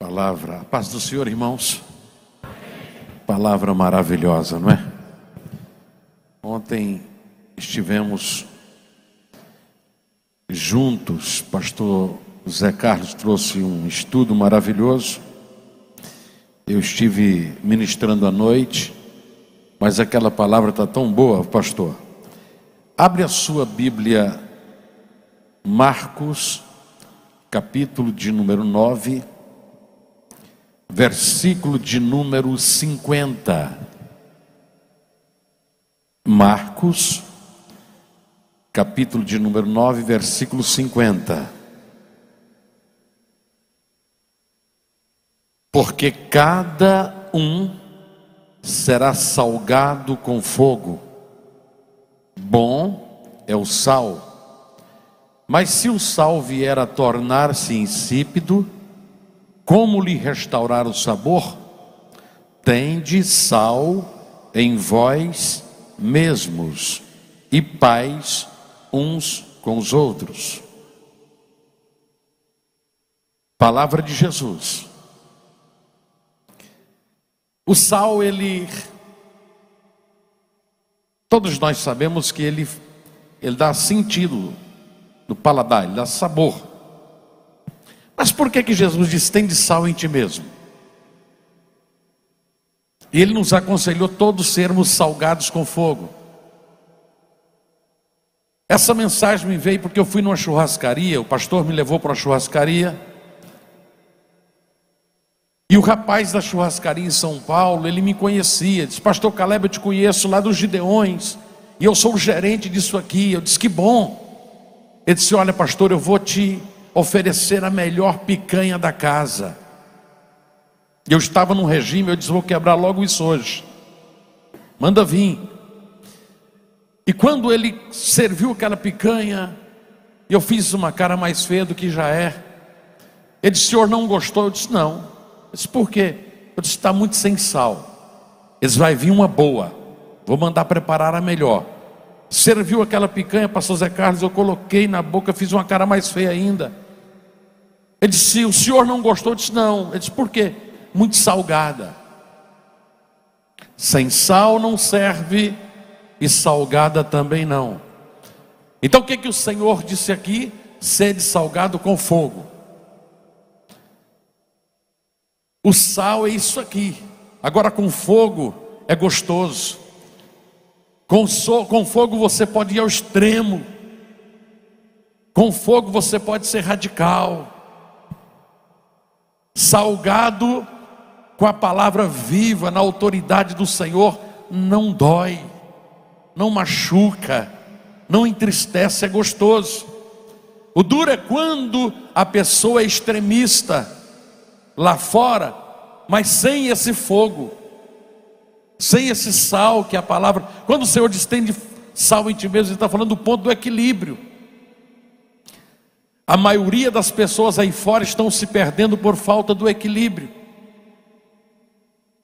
Palavra, a paz do Senhor, irmãos. Palavra maravilhosa, não é? Ontem estivemos juntos, pastor Zé Carlos trouxe um estudo maravilhoso. Eu estive ministrando à noite, mas aquela palavra está tão boa, pastor. Abre a sua Bíblia, Marcos, capítulo de número 9, versículo de número 50. Marcos, capítulo de número 9, versículo 50. Porque cada um será salgado com fogo. Bom é o sal, mas se o sal vier a tornar-se insípido, como lhe restaurar o sabor? Tende sal em vós mesmos e paz uns com os outros. Palavra de Jesus. O sal, todos nós sabemos que ele dá sentido no paladar, ele dá sabor. Mas por que Jesus diz, tem de sal em ti mesmo? E ele nos aconselhou todos sermos salgados com fogo. Essa mensagem me veio porque eu fui numa churrascaria, o pastor me levou para uma churrascaria. E o rapaz da churrascaria em São Paulo, ele me conhecia, disse, pastor Caleb, eu te conheço lá dos Gideões, e eu sou o gerente disso aqui. Eu disse, que bom. Ele disse, olha pastor, eu vou te oferecer a melhor picanha da casa. Eu estava num regime, eu disse, vou quebrar logo isso hoje. Manda vir. E quando ele serviu aquela picanha, eu fiz uma cara mais feia do que já é. Ele disse, o senhor não gostou? Eu disse, não. Eu disse, por quê? Eu disse, está muito sem sal. Ele disse, vai vir uma boa, vou mandar preparar a melhor. Serviu aquela picanha, pastor Zé Carlos, eu coloquei na boca, fiz uma cara mais feia ainda. Ele disse, o senhor não gostou? Eu disse, não. Ele disse, por quê? Muito salgada. Sem sal não serve e salgada também não. Então o que o Senhor disse aqui? Sede salgado com fogo. O sal é isso aqui. Agora com fogo é gostoso. Com fogo você pode ir ao extremo. Com fogo você pode ser radical. Salgado com a palavra viva, na autoridade do Senhor, não dói, não machuca, não entristece, é gostoso. O duro é quando a pessoa é extremista lá fora, mas sem esse fogo, sem esse sal que é a palavra. Quando o Senhor diz tem de sal em ti mesmo, Ele está falando do ponto do equilíbrio. A maioria das pessoas aí fora estão se perdendo por falta do equilíbrio.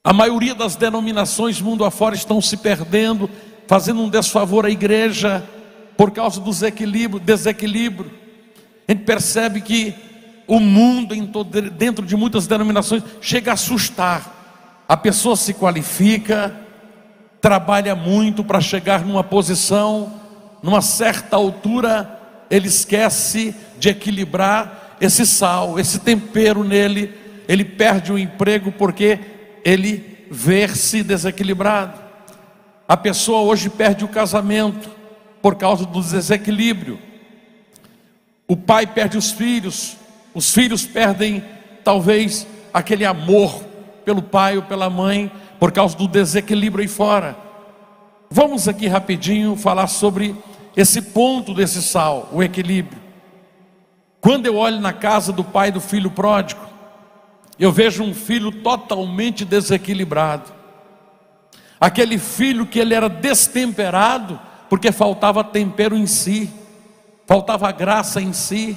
A maioria das denominações mundo afora estão se perdendo, fazendo um desfavor à igreja por causa do desequilíbrio. A gente percebe que o mundo dentro de muitas denominações chega a assustar. A pessoa se qualifica, trabalha muito para chegar numa posição, numa certa altura, ele esquece de equilibrar esse sal, esse tempero nele, ele perde o emprego porque ele vê-se desequilibrado. A pessoa hoje perde o casamento por causa do desequilíbrio. O pai perde os filhos perdem talvez aquele amor pelo pai ou pela mãe por causa do desequilíbrio aí fora. Vamos aqui rapidinho falar sobre esse ponto desse sal, o equilíbrio. Quando eu olho na casa do pai do filho pródigo, eu vejo um filho totalmente desequilibrado. Aquele filho que ele era destemperado, porque faltava tempero em si, faltava graça em si,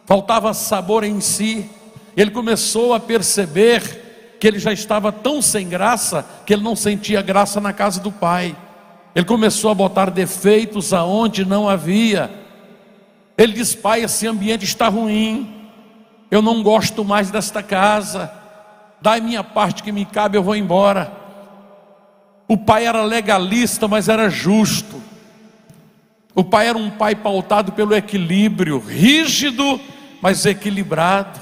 faltava sabor em si. Ele começou a perceber que ele já estava tão sem graça, que ele não sentia graça na casa do pai. Ele começou a botar defeitos aonde não havia. Ele diz: pai, esse ambiente está ruim, eu não gosto mais desta casa. dai minha parte que me cabe, eu vou embora. O pai era legalista, mas era justo. O pai era um pai pautado pelo equilíbrio, rígido, mas equilibrado.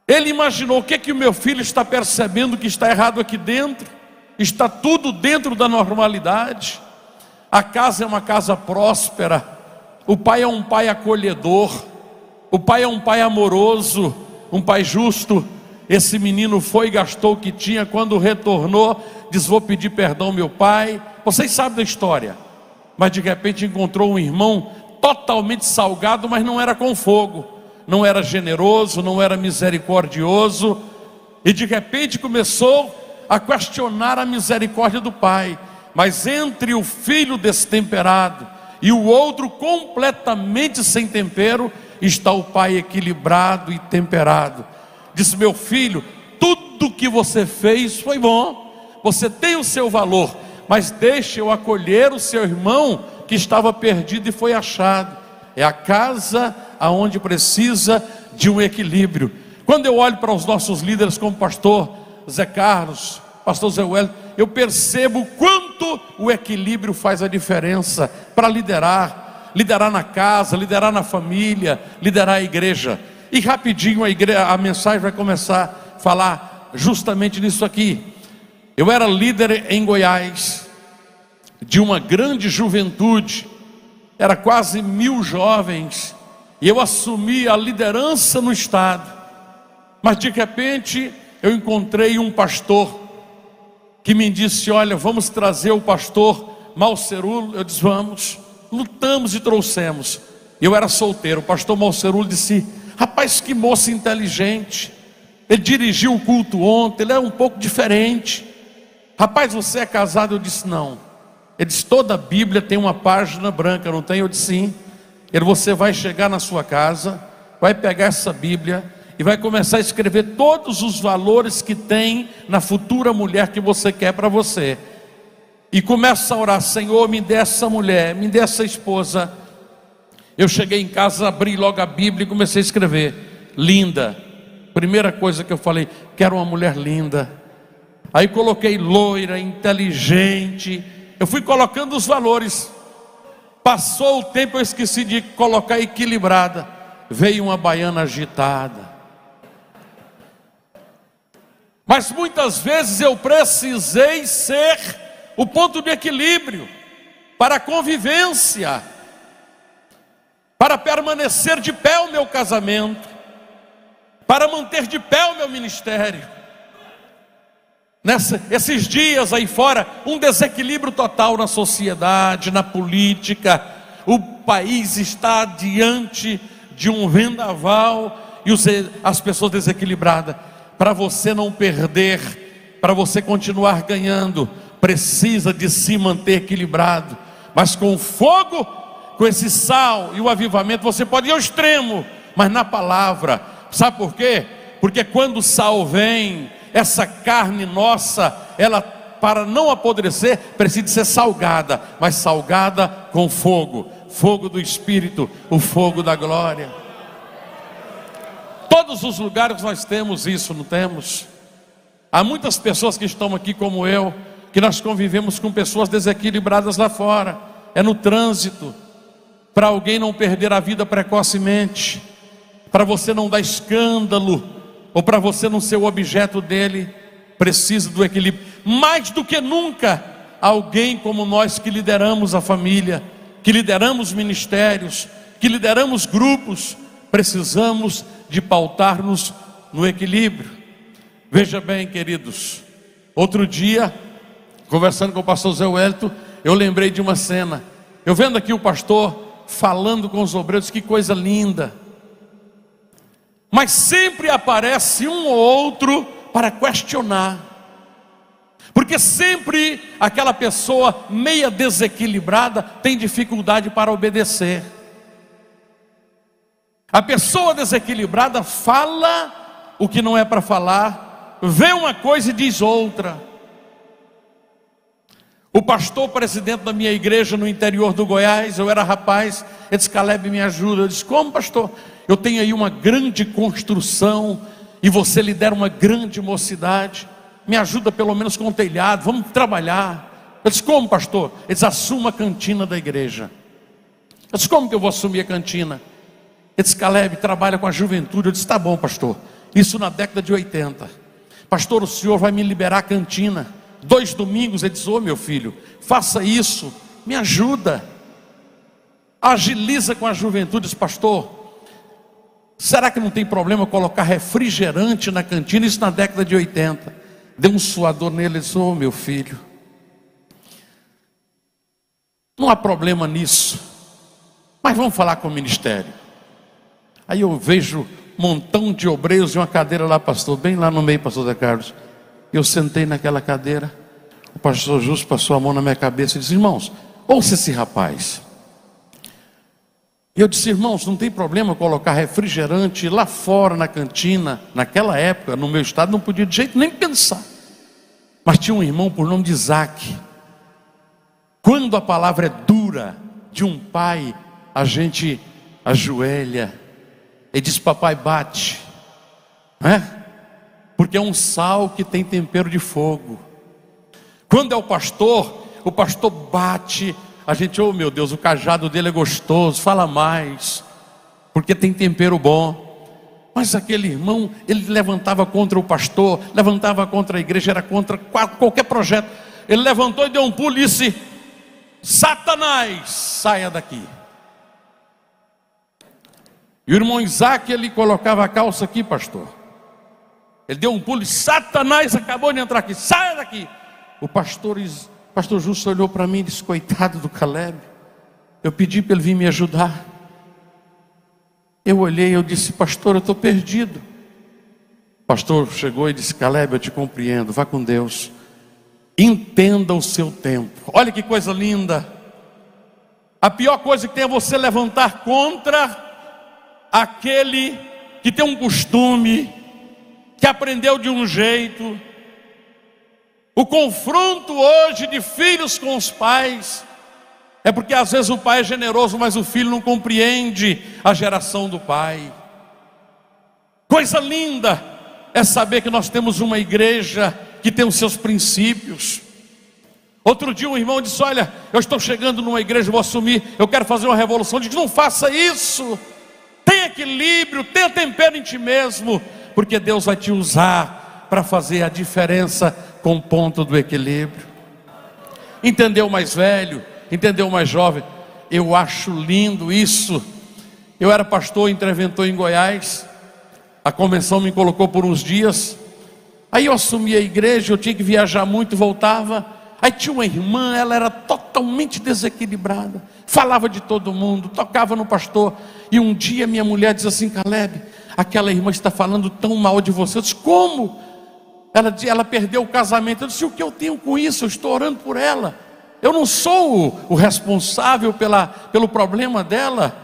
Ele imaginou: o que é que o meu filho está percebendo que está errado aqui dentro? Está tudo dentro da normalidade. A casa é uma casa próspera. O pai é um pai acolhedor. O pai é um pai amoroso, um pai justo. Esse menino foi e gastou o que tinha. Quando retornou, diz: vou pedir perdão, meu pai. Vocês sabem da história. Mas de repente encontrou um irmão totalmente salgado, mas não era com fogo. Não era generoso, não era misericordioso. E de repente começou a questionar a misericórdia do pai. Mas entre o filho destemperado e o outro completamente sem tempero, está o pai equilibrado e temperado. Disse: meu filho, tudo que você fez foi bom, você tem o seu valor, mas deixe eu acolher o seu irmão que estava perdido e foi achado. É a casa aonde precisa de um equilíbrio. Quando eu olho para os nossos líderes, como o pastor Zé Carlos, pastor Zé Wellington, eu percebo quanto o equilíbrio faz a diferença para liderar na casa, liderar na família, liderar a igreja. E rapidinho a mensagem vai começar a falar justamente nisso aqui. Eu era líder em Goiás de uma grande juventude, era quase 1000 jovens, e eu assumi a liderança no estado. Mas de repente eu encontrei um pastor que me disse: olha, vamos trazer o pastor Malcerulo. Eu disse: vamos. Lutamos e trouxemos. Eu era solteiro. O pastor Malcerulo disse: rapaz, que moço inteligente, ele dirigiu o culto ontem, ele é um pouco diferente. Rapaz, você é casado? Eu disse: não. Ele disse: toda a Bíblia tem uma página branca, não tem? Eu disse: sim. Ele: você vai chegar na sua casa, vai pegar essa Bíblia e vai começar a escrever todos os valores que tem na futura mulher que você quer para você. E começa a orar: Senhor, me dê essa mulher, me dê essa esposa. Eu cheguei em casa, abri logo a Bíblia e comecei a escrever: linda. Primeira coisa que eu falei: quero uma mulher linda. Aí coloquei loira, inteligente. Eu fui colocando os valores. Passou o tempo, eu esqueci de colocar equilibrada. Veio uma baiana agitada. Mas muitas vezes eu precisei ser o ponto de equilíbrio para a convivência, para permanecer de pé o meu casamento, para manter de pé o meu ministério. Esses dias aí fora, um desequilíbrio total na sociedade, na política. O país está diante de um vendaval e as pessoas desequilibradas. Para você não perder, para você continuar ganhando, precisa de se manter equilibrado. Mas com o fogo, com esse sal e o avivamento, você pode ir ao extremo, mas na palavra. Sabe por quê? Porque quando o sal vem, essa carne nossa, ela, para não apodrecer, precisa ser salgada, mas salgada com fogo, fogo do Espírito, o fogo da glória. Todos os lugares nós temos isso, não temos? Há muitas pessoas que estão aqui como eu, que nós convivemos com pessoas desequilibradas lá fora. É no trânsito, para alguém não perder a vida precocemente, para você não dar escândalo, ou para você não ser o objeto dele. Precisa do equilíbrio. Mais do que nunca, alguém como nós que lideramos a família, que lideramos ministérios, que lideramos grupos, precisamos de pautar-nos no equilíbrio. Veja bem, queridos, outro dia, conversando com o pastor Zé Wellington, eu lembrei de uma cena. Eu vendo aqui o pastor falando com os obreiros, que coisa linda. Mas sempre aparece um ou outro para questionar, porque sempre aquela pessoa meia desequilibrada tem dificuldade para obedecer. A pessoa desequilibrada fala o que não é para falar, vê uma coisa e diz outra. O pastor presidente da minha igreja no interior do Goiás, eu era rapaz, ele disse: Caleb, me ajuda. Eu disse: como, pastor? Eu tenho aí uma grande construção e você lidera uma grande mocidade, me ajuda pelo menos com o telhado, vamos trabalhar. Eu disse, como, pastor? Ele disse, assuma a cantina da igreja. Eu disse, como que eu vou assumir a cantina? Ele disse, Caleb, trabalha com a juventude. Eu disse, tá bom, pastor. Isso na década de 80. Pastor, o senhor vai me liberar a cantina 2 domingos. Ele disse, ô meu filho, faça isso, me ajuda, agiliza com a juventude. Eu disse, pastor, será que não tem problema colocar refrigerante na cantina? Isso na década de 80. Deu um suador nele. Ele disse, ô meu filho, não há problema nisso, mas vamos falar com o ministério. Aí eu vejo um montão de obreiros e uma cadeira lá, pastor, bem lá no meio, pastor Zé Carlos. Eu sentei naquela cadeira, o pastor Justo passou a mão na minha cabeça e disse, irmãos, ouça esse rapaz. E eu disse, irmãos, não tem problema colocar refrigerante lá fora na cantina. Naquela época, no meu estado, não podia de jeito nem pensar. Mas tinha um irmão por nome de Isaac. Quando a palavra é dura de um pai, a gente ajoelha e diz, papai, bate, porque é um sal que tem tempero de fogo. Quando é o pastor bate, a gente, oh meu Deus, o cajado dele é gostoso, fala mais, porque tem tempero bom. Mas aquele irmão, ele levantava contra o pastor, levantava contra a igreja, era contra qualquer projeto. Ele levantou e deu um pulo e disse, Satanás, saia daqui. E o irmão Isaac, ele colocava a calça aqui, pastor. Ele deu um pulo e Satanás acabou de entrar aqui, saia daqui. O pastor Justo olhou para mim e disse, coitado do Caleb, eu pedi para ele vir me ajudar. Eu olhei, eu disse, pastor, eu estou perdido. O pastor chegou e disse, Caleb, eu te compreendo, vá com Deus, entenda o seu tempo. Olha que coisa linda. A pior coisa que tem é você levantar contra aquele que tem um costume, que aprendeu de um jeito. O confronto hoje de filhos com os pais é porque às vezes o pai é generoso, mas o filho não compreende a geração do pai. Coisa linda é saber que nós temos uma igreja que tem os seus princípios. Outro dia um irmão disse, olha, eu estou chegando numa igreja, vou assumir, eu quero fazer uma revolução. Eu disse, não faça isso, tenha equilíbrio, tenha tempero em ti mesmo, porque Deus vai te usar para fazer a diferença com o ponto do equilíbrio. Entendeu o mais velho? Entendeu o mais jovem? Eu acho lindo isso. Eu era pastor, interventor em Goiás. A convenção me colocou por uns dias. Aí eu assumi a igreja, eu tinha que viajar muito, voltava. Aí tinha uma irmã, ela era totalmente desequilibrada, falava de todo mundo, tocava no pastor. E um dia minha mulher disse assim, Caleb, aquela irmã está falando tão mal de você. Eu disse, como? Ela perdeu o casamento. Eu disse, o que eu tenho com isso? Eu estou orando por ela. Eu não sou o responsável pelo problema dela.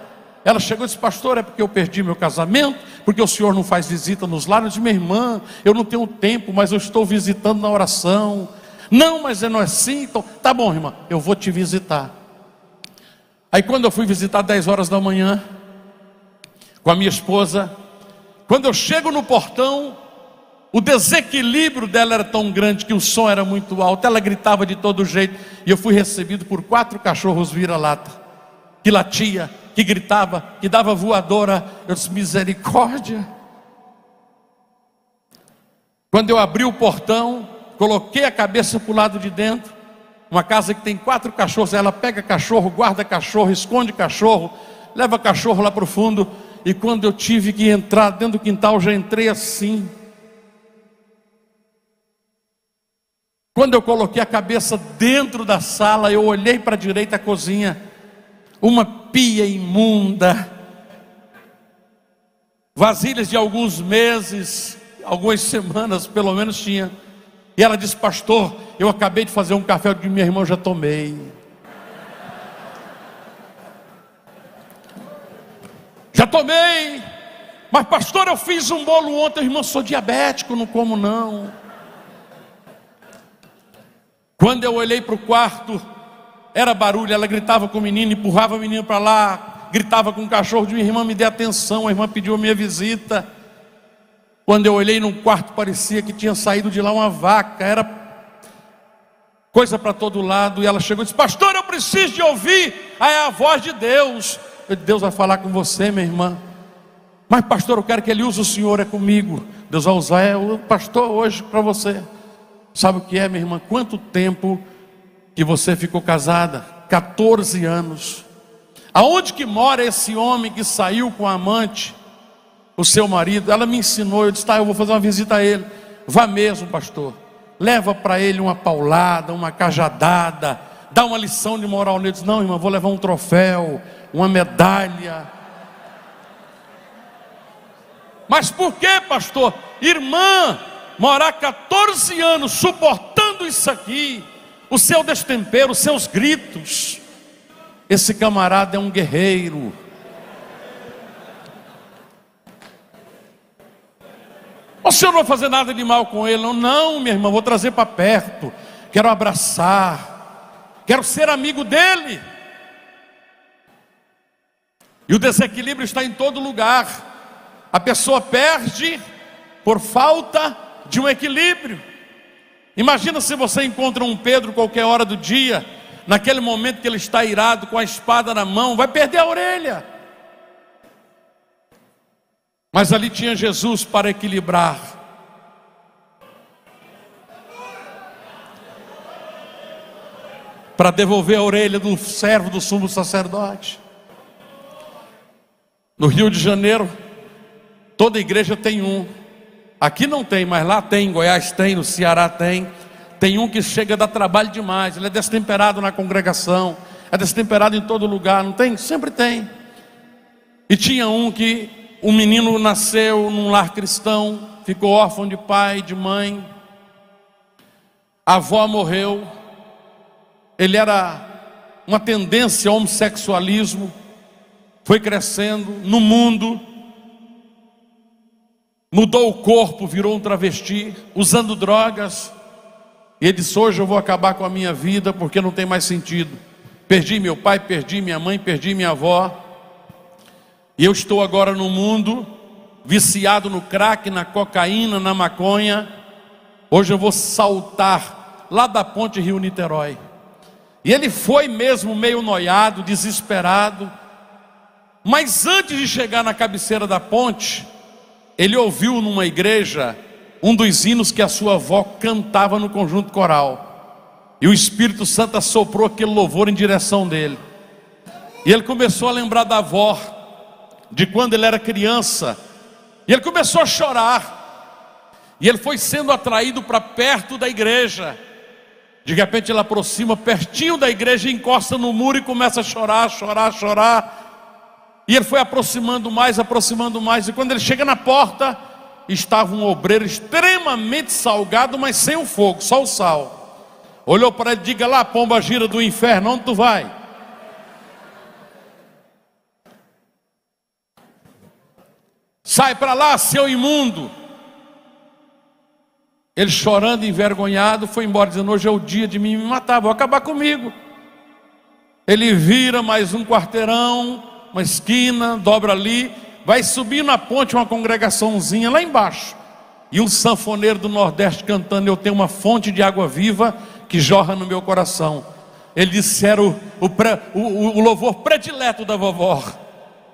Ela chegou e disse, pastor, é porque eu perdi meu casamento, porque o senhor não faz visita nos lares. Eu disse, minha irmã, eu não tenho tempo, mas eu estou visitando na oração. Não, mas não é assim. Então, tá bom, irmã, eu vou te visitar. Aí quando eu fui visitar 10 horas da manhã com a minha esposa, quando eu chego no portão, o desequilíbrio dela era tão grande que o som era muito alto, ela gritava de todo jeito, e eu fui recebido por 4 cachorros vira-lata, que latia, que gritava, que dava voadora. Eu disse, misericórdia. Quando eu abri o portão, coloquei a cabeça para o lado de dentro, uma casa que tem 4 cachorros, ela pega cachorro, guarda cachorro, esconde cachorro, leva cachorro lá para o fundo. E quando eu tive que entrar dentro do quintal, já entrei assim. Quando eu coloquei a cabeça dentro da sala, eu olhei para a direita, a cozinha, uma pia imunda, vasilhas de alguns meses, algumas semanas pelo menos tinha. E ela disse, pastor, eu acabei de fazer um café que minha irmã já tomei. Já tomei. Mas pastor, eu fiz um bolo ontem. Irmã, sou diabético, não como não. Quando eu olhei para o quarto, era barulho. Ela gritava com o menino, empurrava o menino para lá, gritava com o cachorro. Minha irmã, me dê atenção. A irmã pediu a minha visita. Quando eu olhei num quarto, parecia que tinha saído de lá uma vaca, era coisa para todo lado. E ela chegou e disse: pastor, eu preciso de ouvir a voz de Deus. Eu disse: Deus vai falar com você, minha irmã. Mas pastor, eu quero que ele use o senhor, é comigo. Deus vai usar o pastor hoje para você. Sabe o que é, minha irmã? Quanto tempo que você ficou casada? 14 anos. Aonde que mora esse homem que saiu com a amante, o seu marido? Ela me ensinou. Eu disse: tá, eu vou fazer uma visita a ele. Vá mesmo, pastor. Leva para ele uma paulada, uma cajadada, dá uma lição de moral nele. Eu disse: não, irmã, vou levar um troféu, uma medalha. Mas por que, pastor? Irmã, morar 14 anos suportando isso aqui, o seu destempero, os seus gritos. Esse camarada é um guerreiro. O senhor não vai fazer nada de mal com ele? Não, não, minha irmã, vou trazer para perto. Quero abraçar. Quero ser amigo dele. E o desequilíbrio está em todo lugar. A pessoa perde por falta de um equilíbrio. Imagina se você encontra um Pedro qualquer hora do dia, naquele momento que ele está irado com a espada na mão, vai perder a orelha. Mas ali tinha Jesus para equilibrar. Para devolver a orelha do servo do sumo sacerdote. No Rio de Janeiro, toda igreja tem um. Aqui não tem, mas lá tem, em Goiás tem, no Ceará tem. Tem um que chega a dar trabalho demais. Ele é destemperado na congregação, é destemperado em todo lugar. Não tem? Sempre tem. E tinha um que um menino nasceu num lar cristão, ficou órfão de pai, de mãe. A avó morreu. Ele era uma tendência ao homossexualismo. Foi crescendo no mundo. Mudou o corpo, virou um travesti, usando drogas. E ele disse: hoje eu vou acabar com a minha vida, porque não tem mais sentido. Perdi meu pai, perdi minha mãe, perdi minha avó. E eu estou agora no mundo, viciado no crack, na cocaína, na maconha. Hoje eu vou saltar lá da ponte Rio-Niterói. E ele foi mesmo meio noiado, desesperado. Mas antes de chegar na cabeceira da ponte, ele ouviu numa igreja um dos hinos que a sua avó cantava no conjunto coral. E o Espírito Santo assoprou aquele louvor em direção dele. E ele começou a lembrar da avó, de quando ele era criança. E ele começou a chorar. E ele foi sendo atraído para perto da igreja. De repente ele aproxima pertinho da igreja, encosta no muro e começa a chorar, chorar, chorar. E ele foi aproximando mais. E quando ele chega na porta, estava um obreiro extremamente salgado, mas sem o fogo, só o sal. Olhou para ele: diga lá, pomba gira do inferno, onde tu vai? Sai para lá, seu imundo. Ele, chorando, envergonhado, foi embora, dizendo: hoje é o dia de mim me matar, vou acabar comigo. Ele vira mais um quarteirão, uma esquina, dobra ali, vai subir na ponte uma congregaçãozinha lá embaixo. E um sanfoneiro do Nordeste cantando: eu tenho uma fonte de água viva que jorra no meu coração. Ele disse: era o louvor predileto da vovó.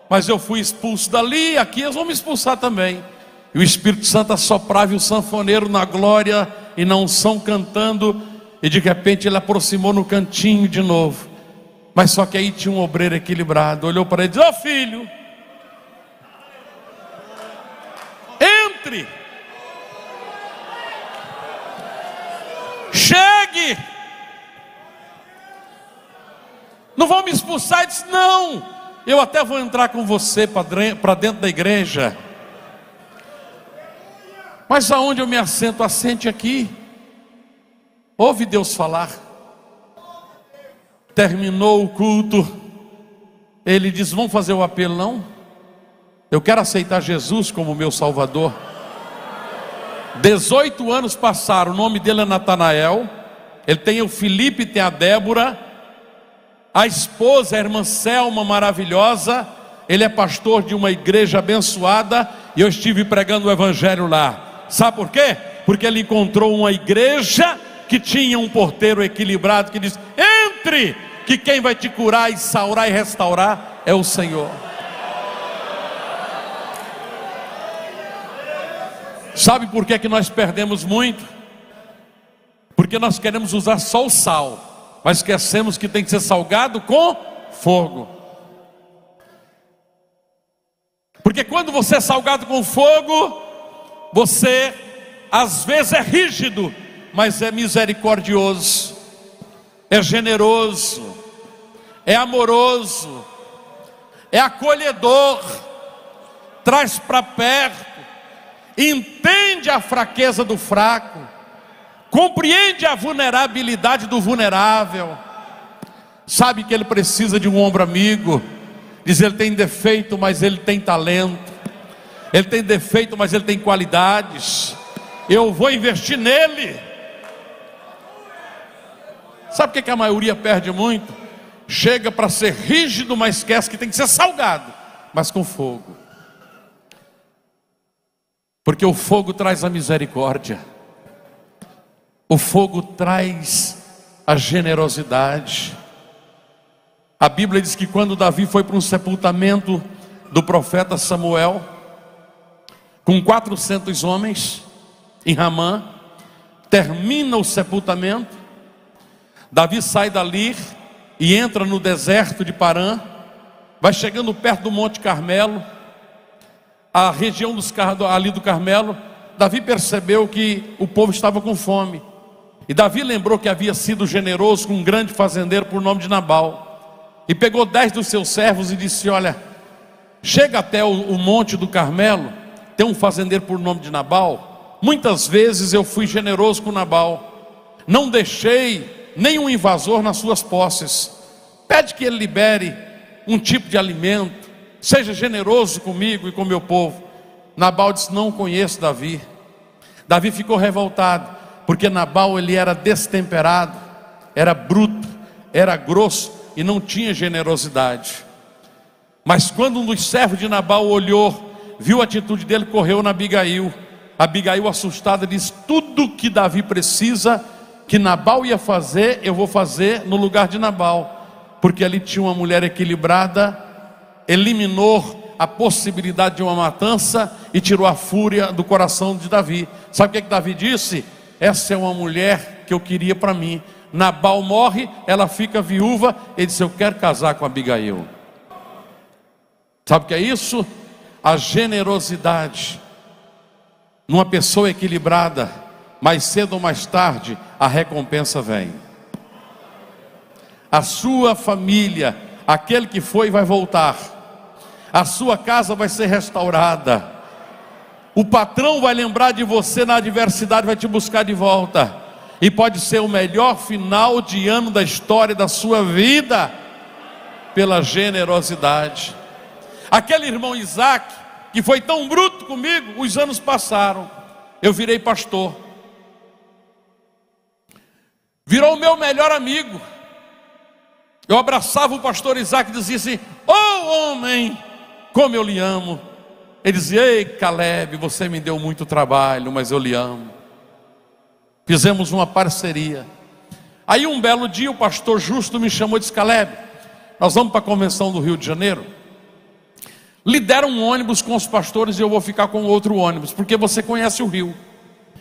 Mas eu fui expulso dali, aqui eles vão me expulsar também. E o Espírito Santo assoprava, e o sanfoneiro na glória e na unção cantando. E de repente ele aproximou no cantinho de novo. Mas só que aí tinha um obreiro equilibrado. Olhou para ele e disse: ó filho, entre, chegue. Não vão me expulsar? Ele disse: não, eu até vou entrar com você para dentro da igreja. Mas aonde eu me assento? Assente aqui. Ouve Deus falar. Terminou o culto. Ele diz: vamos fazer o apelo, não? Eu quero aceitar Jesus como meu Salvador. 18 anos passaram. O nome dele é Natanael. Ele tem o Felipe, tem a Débora. A esposa, a irmã Selma, maravilhosa. Ele é pastor de uma igreja abençoada. e eu estive pregando o evangelho lá. Sabe por quê? Porque ele encontrou uma igreja que tinha um porteiro equilibrado que diz: entre, que quem vai te curar e saurar e restaurar é o Senhor. Sabe por que nós perdemos muito? Porque nós queremos usar só o sal, mas esquecemos que tem que ser salgado com fogo. Porque quando você é salgado com fogo, você às vezes é rígido, mas é misericordioso, é generoso, é amoroso, é acolhedor, traz para perto, entende a fraqueza do fraco, compreende a vulnerabilidade do vulnerável, sabe que ele precisa de um ombro amigo. Diz: ele tem defeito, mas ele tem talento. Ele tem defeito, mas ele tem qualidades. Eu vou investir nele. Sabe o que a maioria perde muito? Chega para ser rígido, mas esquece que tem que ser salgado, mas com fogo. Porque o fogo traz a misericórdia, o fogo traz a generosidade. A Bíblia diz que quando Davi foi para um sepultamento do profeta Samuel, com 400 homens, em Ramã, termina o sepultamento, Davi sai dali e entra no deserto de Parã, vai chegando perto do Monte Carmelo, a região ali do Carmelo. Davi percebeu que o povo estava com fome, e Davi lembrou que havia sido generoso com um grande fazendeiro por nome de Nabal, e pegou 10 dos seus servos e disse: olha, chega até o monte do Carmelo, tem um fazendeiro por nome de Nabal. Muitas vezes eu fui generoso com Nabal, não deixei nenhum invasor nas suas posses. Pede que ele libere um tipo de alimento, seja generoso comigo e com meu povo. Nabal disse: não conheço Davi. Davi ficou revoltado, porque Nabal ele era destemperado, era bruto, era grosso e não tinha generosidade. Mas quando um dos servos de Nabal olhou, viu a atitude dele, correu na Abigail. Abigail, assustada, disse: tudo que Davi precisa, que Nabal ia fazer, eu vou fazer no lugar de Nabal. Porque ali tinha uma mulher equilibrada, eliminou a possibilidade de uma matança e tirou a fúria do coração de Davi. Sabe o que Davi disse? Essa é uma mulher que eu queria para mim. Nabal morre, ela fica viúva. Ele disse: eu quero casar com Abigail. Sabe o que é isso? A generosidade numa pessoa equilibrada. Mais cedo ou mais tarde a recompensa vem. A sua família, aquele que foi vai voltar. A sua casa vai ser restaurada. O patrão vai lembrar de você na adversidade, vai te buscar de volta. E pode ser o melhor final de ano da história da sua vida, pela generosidade. Aquele irmão Isaac, que foi tão bruto comigo, os anos passaram, eu virei pastor, virou o meu melhor amigo. Eu abraçava o pastor Isaac e dizia assim: oh homem, como eu lhe amo. Ele dizia: ei Caleb, você me deu muito trabalho, mas eu lhe amo. Fizemos uma parceria. Aí um belo dia o pastor Justo me chamou e disse: Caleb, nós vamos para a convenção do Rio de Janeiro, lidera um ônibus com os pastores e eu vou ficar com outro ônibus, porque você conhece o Rio.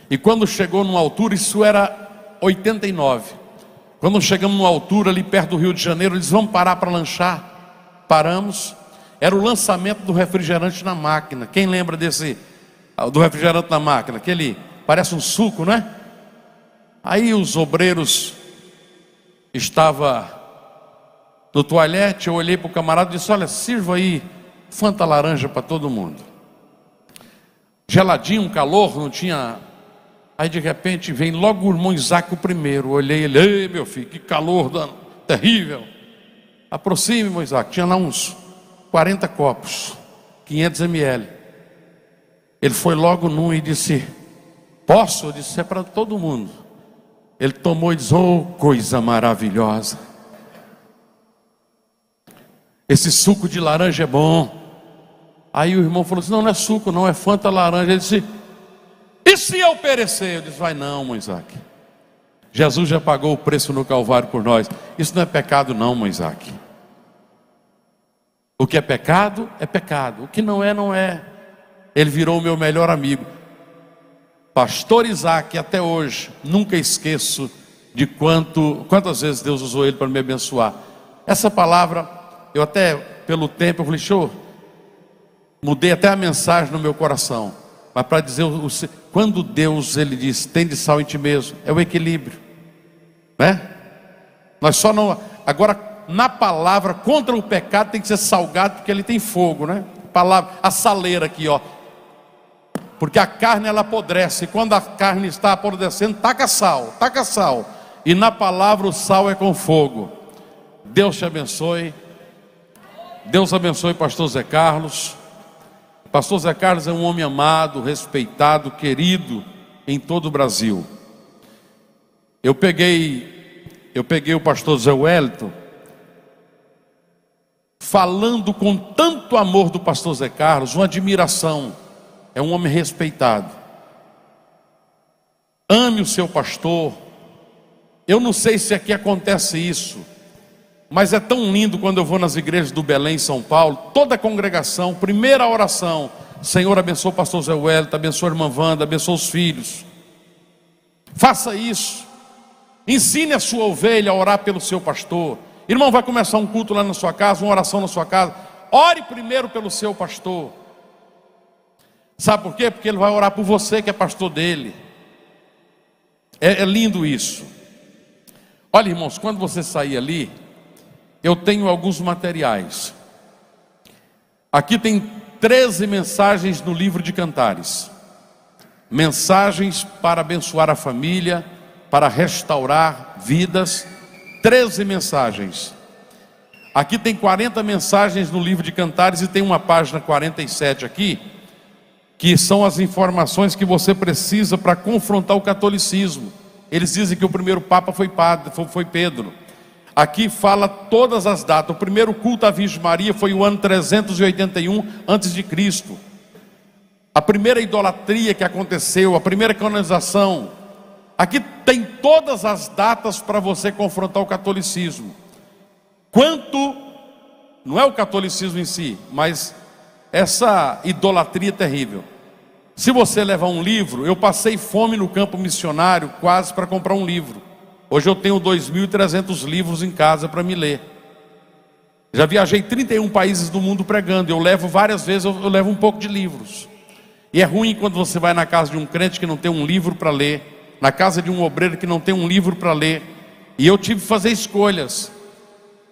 E quando chegou numa altura, isso era 89, quando chegamos numa altura ali perto do Rio de Janeiro, eles: vamos parar para lanchar. Paramos. Era o lançamento do refrigerante na máquina. Quem lembra do refrigerante na máquina? Aquele, parece um suco, né? Aí os obreiros estavam no toalete. Eu olhei para o camarada e disse: olha, sirva aí Fanta laranja para todo mundo. Geladinho, um calor, não tinha. Aí de repente vem logo o irmão Isaac, o primeiro. Eu olhei ele: ei meu filho, que calor terrível. Aproxime, irmão Isaac. Tinha lá uns 40 copos, 500 ml. Ele foi logo num e disse: posso? Eu disse: é para todo mundo. Ele tomou e disse: oh, coisa maravilhosa, esse suco de laranja é bom. Aí o irmão falou assim: não, não é suco, não, é Fanta laranja. Ele disse: e se eu perecer? Eu disse: vai não, irmão Isaac. Jesus já pagou o preço no Calvário por nós. Isso não é pecado não, irmão Isaac. O que é pecado, é pecado. O que não é, não é. Ele virou o meu melhor amigo. Pastor Isaac, até hoje, nunca esqueço de quantas vezes Deus usou ele para me abençoar. Essa palavra, eu até, pelo tempo, eu falei: show, mudei até a mensagem no meu coração. Mas para dizer, quando Deus, ele diz, tem de sal em ti mesmo, é o equilíbrio, né? Nós só não, agora, na palavra, contra o pecado tem que ser salgado, porque ele tem fogo, né? Palavra, a saleira aqui, ó. Porque a carne, ela apodrece, e quando a carne está apodrecendo, taca sal. E na palavra o sal é com fogo. Deus te abençoe. Deus abençoe pastor Zé Carlos. Pastor Zé Carlos é um homem amado, respeitado, querido em todo o Brasil. Eu peguei o pastor Zé Wellington falando com tanto amor do pastor Zé Carlos, uma admiração. É um homem respeitado. Ame o seu pastor. Eu não sei se aqui acontece isso, mas é tão lindo quando eu vou nas igrejas do Belém, São Paulo. Toda a congregação, primeira oração: Senhor, abençoa o pastor Zé Wellington, abençoa a irmã Wanda, abençoa os filhos. Faça isso. Ensine a sua ovelha a orar pelo seu pastor. Irmão, vai começar um culto lá na sua casa, uma oração na sua casa. Ore primeiro pelo seu pastor. Sabe por quê? Porque ele vai orar por você, que é pastor dele. É lindo isso. Olha, irmãos, quando você sair ali, eu tenho alguns materiais. Aqui tem 13 mensagens no livro de Cantares. Mensagens para abençoar a família, para restaurar vidas. 13 mensagens. Aqui tem 40 mensagens no livro de Cantares, e tem uma página 47 aqui, que são as informações que você precisa para confrontar o catolicismo. Eles dizem que o primeiro Papa foi Pedro. Aqui fala todas as datas. O primeiro culto à Virgem Maria foi o ano 381 a.C. A primeira idolatria que aconteceu, a primeira canonização. Aqui tem todas as datas para você confrontar o catolicismo. Não é o catolicismo em si, mas essa idolatria terrível. Se você levar um livro, eu passei fome no campo missionário quase para comprar um livro. Hoje eu tenho 2.300 livros em casa para me ler. Já viajei 31 países do mundo pregando. Eu levo várias vezes, eu levo um pouco de livros. E é ruim quando você vai na casa de um crente que não tem um livro para ler, na casa de um obreiro que não tem um livro para ler. E eu tive que fazer escolhas.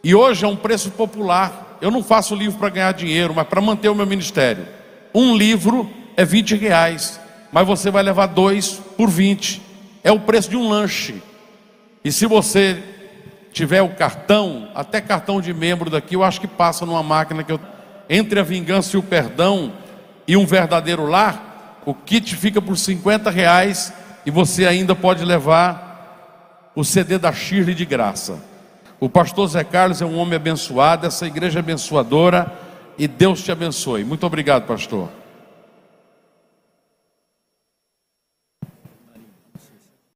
E hoje é um preço popular. Eu não faço livro para ganhar dinheiro, mas para manter o meu ministério. Um livro é R$20, mas você vai levar 2 por 20. É o preço de um lanche. E se você tiver o cartão, até cartão de membro daqui, eu acho que passa numa máquina que entre a vingança e o perdão e um verdadeiro lar, o kit fica por R$50 e você ainda pode levar o CD da Shirley de graça. O pastor Zé Carlos é um homem abençoado, essa igreja é abençoadora, e Deus te abençoe. Muito obrigado, pastor.